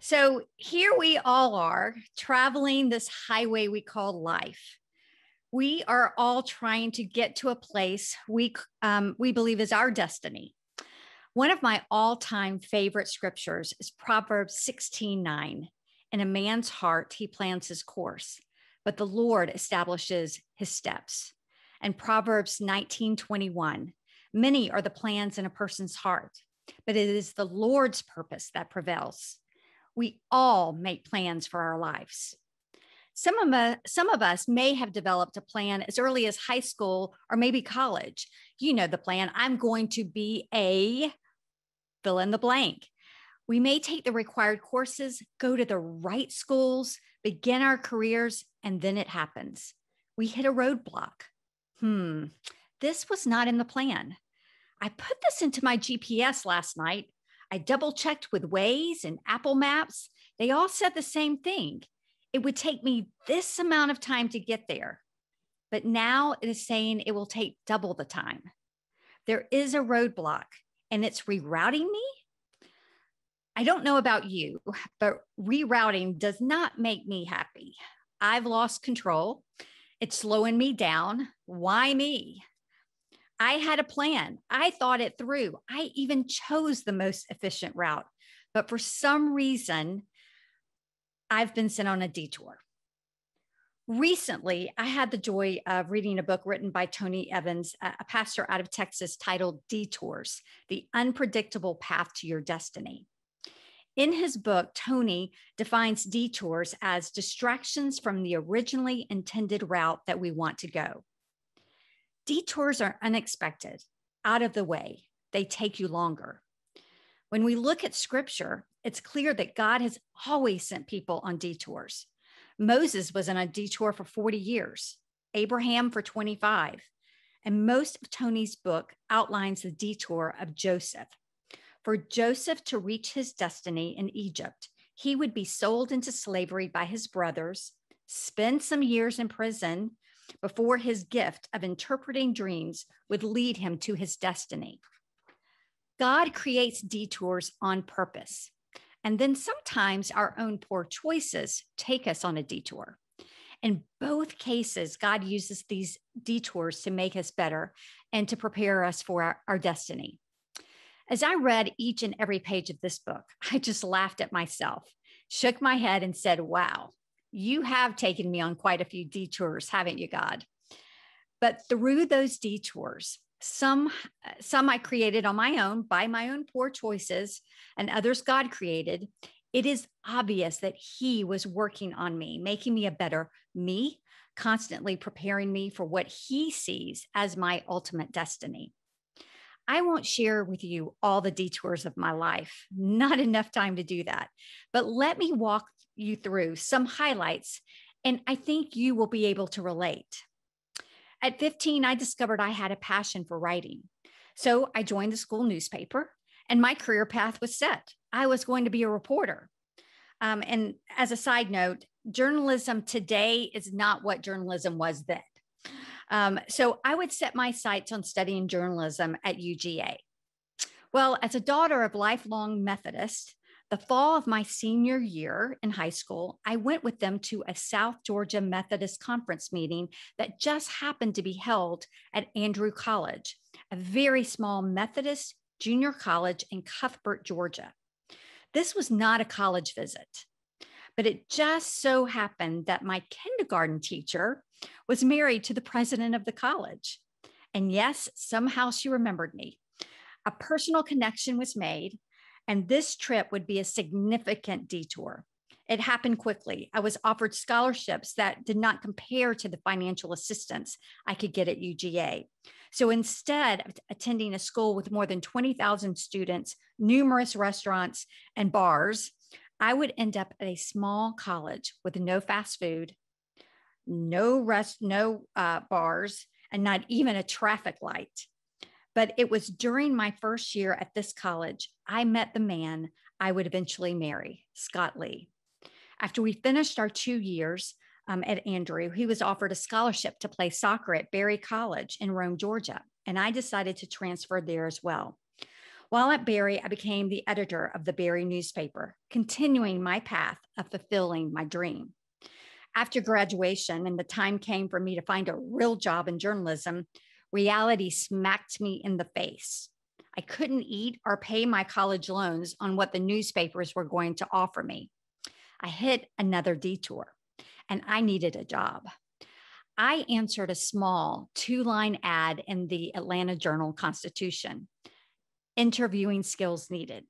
So here we all are traveling this highway we call life. We are all trying to get to a place we believe is our destiny. One of my all-time favorite scriptures is Proverbs 16:9. In a man's heart, he plans his course, but the Lord establishes his steps. And Proverbs 19:21. Many are the plans in a person's heart, but it is the Lord's purpose that prevails. We all make plans for our lives. Some of us may have developed a plan as early as high school or maybe college. You know the plan. I'm going to be a fill in the blank. We may take the required courses, go to the right schools, begin our careers, and then it happens. We hit a roadblock. This was not in the plan. I put this into my GPS last night. I double checked with Waze and Apple Maps. They all said the same thing. It would take me this amount of time to get there. But now it is saying it will take double the time. There is a roadblock and it's rerouting me. I don't know about you, but rerouting does not make me happy. I've lost control. It's slowing me down. Why me? I had a plan. I thought it through. I even chose the most efficient route. But for some reason, I've been sent on a detour. Recently, I had the joy of reading a book written by Tony Evans, a pastor out of Texas, titled Detours, The Unpredictable Path to Your Destiny. In his book, Tony defines detours as distractions from the originally intended route that we want to go. Detours are unexpected, out of the way. They take you longer. When we look at scripture, it's clear that God has always sent people on detours. Moses was on a detour for 40 years, Abraham for 25, and most of Tony's book outlines the detour of Joseph. For Joseph to reach his destiny in Egypt, he would be sold into slavery by his brothers, spend some years in prison before his gift of interpreting dreams would lead him to his destiny. God creates detours on purpose. And then sometimes our own poor choices take us on a detour. In both cases, God uses these detours to make us better and to prepare us for our destiny. As I read each and every page of this book, I just laughed at myself, shook my head and said, wow, you have taken me on quite a few detours, haven't you, God? But through those detours, some I created on my own by my own poor choices, and others God created, it is obvious that He was working on me, making me a better me, constantly preparing me for what He sees as my ultimate destiny. I won't share with you all the detours of my life, not enough time to do that, but let me walk you through some highlights, and I think you will be able to relate. At 15, I discovered I had a passion for writing. So I joined the school newspaper and my career path was set. I was going to be a reporter. And as a side note, journalism today is not what journalism was then. So I would set my sights on studying journalism at UGA. Well, as a daughter of lifelong Methodists, the fall of my senior year in high school, I went with them to a South Georgia Methodist conference meeting that just happened to be held at Andrew College, a very small Methodist junior college in Cuthbert, Georgia. This was not a college visit, but it just so happened that my kindergarten teacher was married to the president of the college. And yes, somehow she remembered me. A personal connection was made, and this trip would be a significant detour. It happened quickly. I was offered scholarships that did not compare to the financial assistance I could get at UGA. So instead of attending a school with more than 20,000 students, numerous restaurants and bars, I would end up at a small college with no fast food, no bars, and not even a traffic light. But it was during my first year at this college, I met the man I would eventually marry, Scott Lee. After we finished our 2 years at Andrew, he was offered a scholarship to play soccer at Berry College in Rome, Georgia, and I decided to transfer there as well. While at Barry, I became the editor of the Barry newspaper, continuing my path of fulfilling my dream. After graduation and the time came for me to find a real job in journalism, reality smacked me in the face. I couldn't eat or pay my college loans on what the newspapers were going to offer me. I hit another detour and I needed a job. I answered a small 2-line ad in the Atlanta Journal Constitution, interviewing skills needed.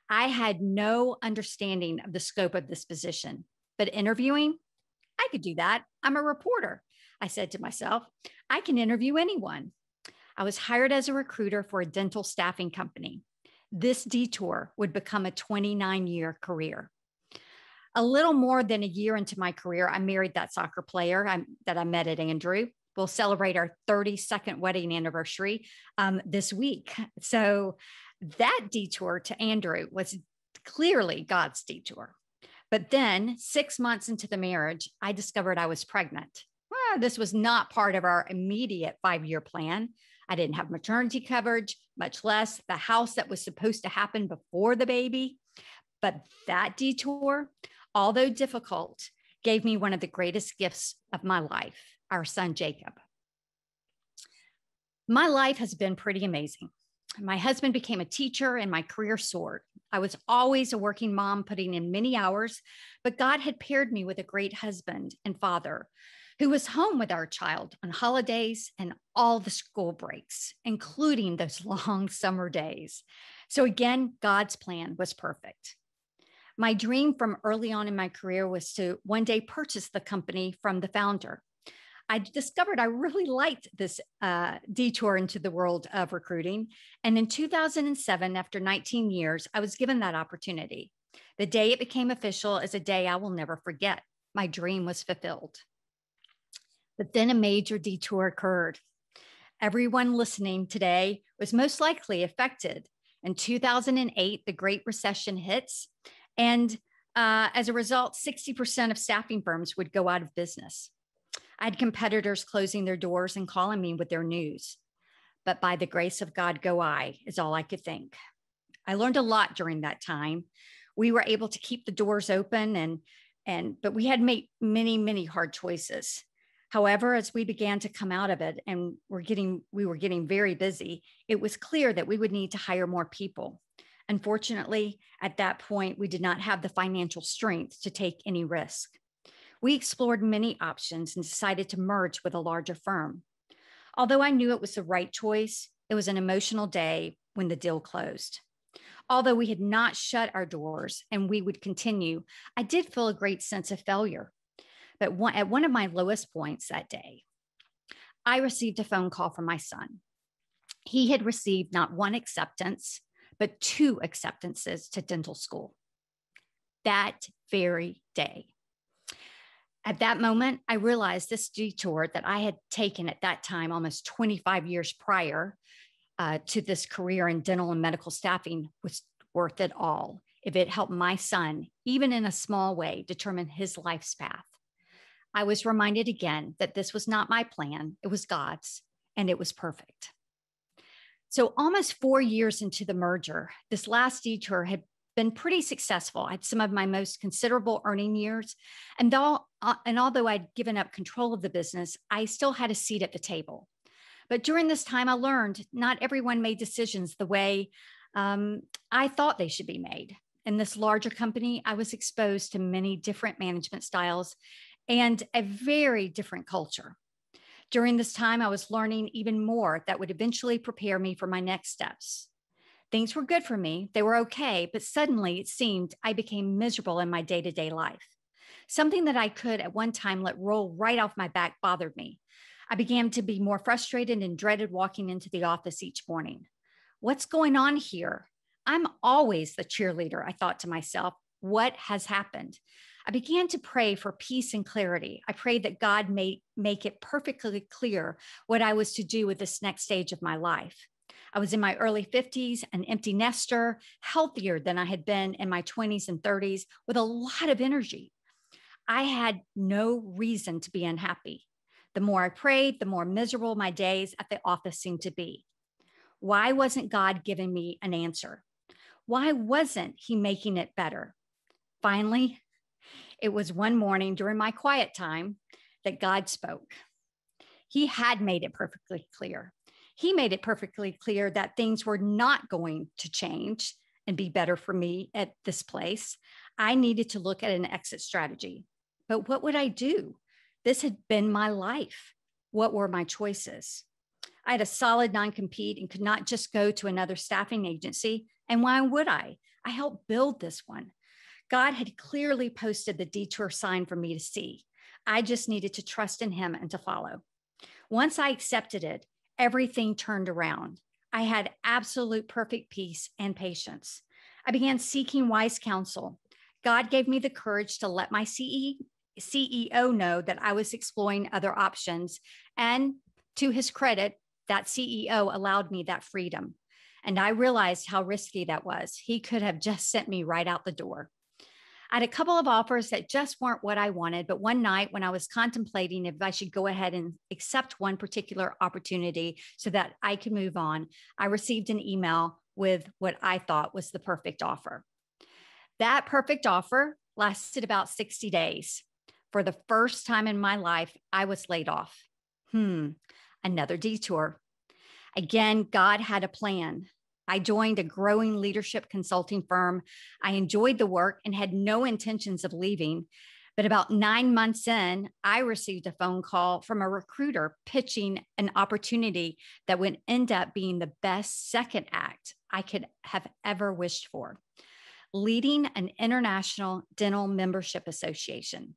I had no understanding of the scope of this position, but interviewing, I could do that. I'm a reporter. I said to myself, I can interview anyone. I was hired as a recruiter for a dental staffing company. This detour would become a 29-year career. A little more than a year into my career, I married that soccer player that I met at Andrew. We'll celebrate our 32nd wedding anniversary this week. So that detour to Andrew was clearly God's detour. But then 6 months into the marriage, I discovered I was pregnant. Well, this was not part of our immediate 5-year plan. I didn't have maternity coverage, much less the house that was supposed to happen before the baby. But that detour, although difficult, gave me one of the greatest gifts of my life, our son, Jacob. My life has been pretty amazing. My husband became a teacher and my career soared. I was always a working mom, putting in many hours, but God had paired me with a great husband and father who was home with our child on holidays and all the school breaks, including those long summer days. So again, God's plan was perfect. My dream from early on in my career was to one day purchase the company from the founder. I discovered I really liked this detour into the world of recruiting. And in 2007, after 19 years, I was given that opportunity. The day it became official is a day I will never forget. My dream was fulfilled. But then a major detour occurred. Everyone listening today was most likely affected. In 2008, the Great Recession hits. And as a result, 60% of staffing firms would go out of business. I had competitors closing their doors and calling me with their news. But by the grace of God go I, is all I could think. I learned a lot during that time. We were able to keep the doors open, but we had made many, many hard choices. However, as we began to come out of it and we were getting very busy, it was clear that we would need to hire more people. Unfortunately, at that point, we did not have the financial strength to take any risk. We explored many options and decided to merge with a larger firm. Although I knew it was the right choice, it was an emotional day when the deal closed. Although we had not shut our doors and we would continue, I did feel a great sense of failure. But at one of my lowest points that day, I received a phone call from my son. He had received not one acceptance, but 2 acceptances to dental school that very day. At that moment, I realized this detour that I had taken at that time, almost 25 years prior to this career in dental and medical staffing, was worth it all if it helped my son, even in a small way, determine his life's path. I was reminded again that this was not my plan, it was God's, and it was perfect. So almost 4 years into the merger, this last detour had been pretty successful. I had some of my most considerable earning years. And although I'd given up control of the business, I still had a seat at the table. But during this time, I learned not everyone made decisions the way I thought they should be made. In this larger company, I was exposed to many different management styles and a very different culture. During this time, I was learning even more that would eventually prepare me for my next steps. Things were good for me. They were okay, but suddenly it seemed I became miserable in my day-to-day life. Something that I could at one time let roll right off my back bothered me. I began to be more frustrated and dreaded walking into the office each morning. What's going on here? I'm always the cheerleader, I thought to myself. What has happened? I began to pray for peace and clarity. I prayed that God may make it perfectly clear what I was to do with this next stage of my life. I was in my early 50s, an empty nester, healthier than I had been in my 20s and 30s, with a lot of energy. I had no reason to be unhappy. The more I prayed, the more miserable my days at the office seemed to be. Why wasn't God giving me an answer? Why wasn't he making it better? Finally, it was one morning during my quiet time that God spoke. He had made it perfectly clear. He made it perfectly clear that things were not going to change and be better for me at this place. I needed to look at an exit strategy. But what would I do? This had been my life. What were my choices? I had a solid non-compete and could not just go to another staffing agency. And why would I? I helped build this one. God had clearly posted the detour sign for me to see. I just needed to trust in him and to follow. Once I accepted it, everything turned around. I had absolute perfect peace and patience. I began seeking wise counsel. God gave me the courage to let my CEO know that I was exploring other options. And to his credit, that CEO allowed me that freedom. And I realized how risky that was. He could have just sent me right out the door. I had a couple of offers that just weren't what I wanted, but one night when I was contemplating if I should go ahead and accept one particular opportunity so that I could move on, I received an email with what I thought was the perfect offer. That perfect offer lasted about 60 days. For the first time in my life, I was laid off. Another detour. Again, God had a plan. I joined a growing leadership consulting firm. I enjoyed the work and had no intentions of leaving. But about 9 months in, I received a phone call from a recruiter pitching an opportunity that would end up being the best second act I could have ever wished for, leading an international dental membership association.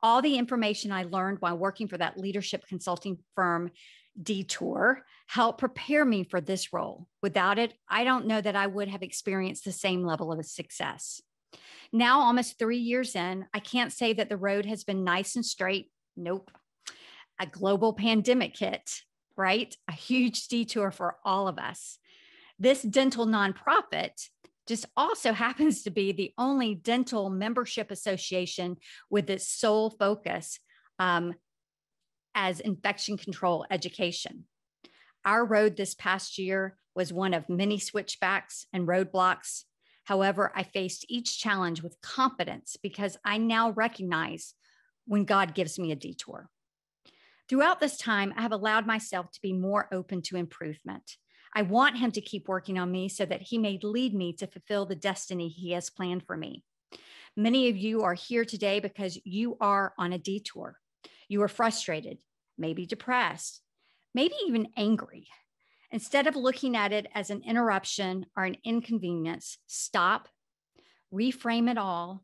All the information I learned while working for that leadership consulting firm Detour helped prepare me for this role. Without it, I don't know that I would have experienced the same level of success. Now, almost 3 years in, I can't say that the road has been nice and straight. Nope. A global pandemic hit, right? A huge detour for all of us. This dental nonprofit just also happens to be the only dental membership association with its sole focus as infection control education. Our road this past year was one of many switchbacks and roadblocks. However, I faced each challenge with confidence because I now recognize when God gives me a detour. Throughout this time, I have allowed myself to be more open to improvement. I want him to keep working on me so that he may lead me to fulfill the destiny he has planned for me. Many of you are here today because you are on a detour. You are frustrated, maybe depressed, maybe even angry. Instead of looking at it as an interruption or an inconvenience, stop, reframe it all,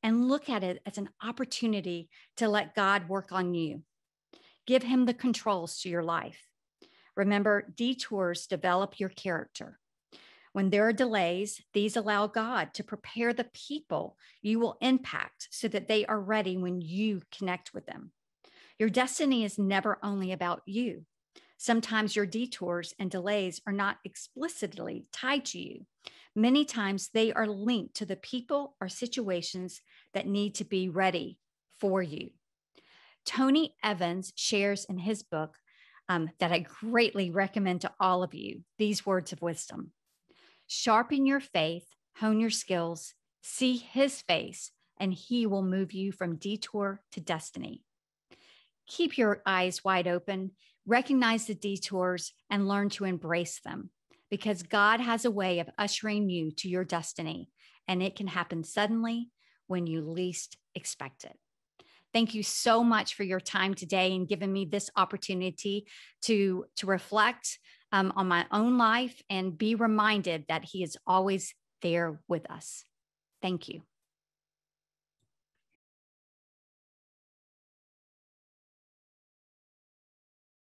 and look at it as an opportunity to let God work on you. Give him the controls to your life. Remember, detours develop your character. When there are delays, these allow God to prepare the people you will impact so that they are ready when you connect with them. Your destiny is never only about you. Sometimes your detours and delays are not explicitly tied to you. Many times they are linked to the people or situations that need to be ready for you. Tony Evans shares in his book that I greatly recommend to all of you these words of wisdom. Sharpen your faith, hone your skills, see his face, and he will move you from detour to destiny. Keep your eyes wide open, recognize the detours, and learn to embrace them because God has a way of ushering you to your destiny, and it can happen suddenly when you least expect it. Thank you so much for your time today and giving me this opportunity to reflect on my own life and be reminded that he is always there with us. Thank you.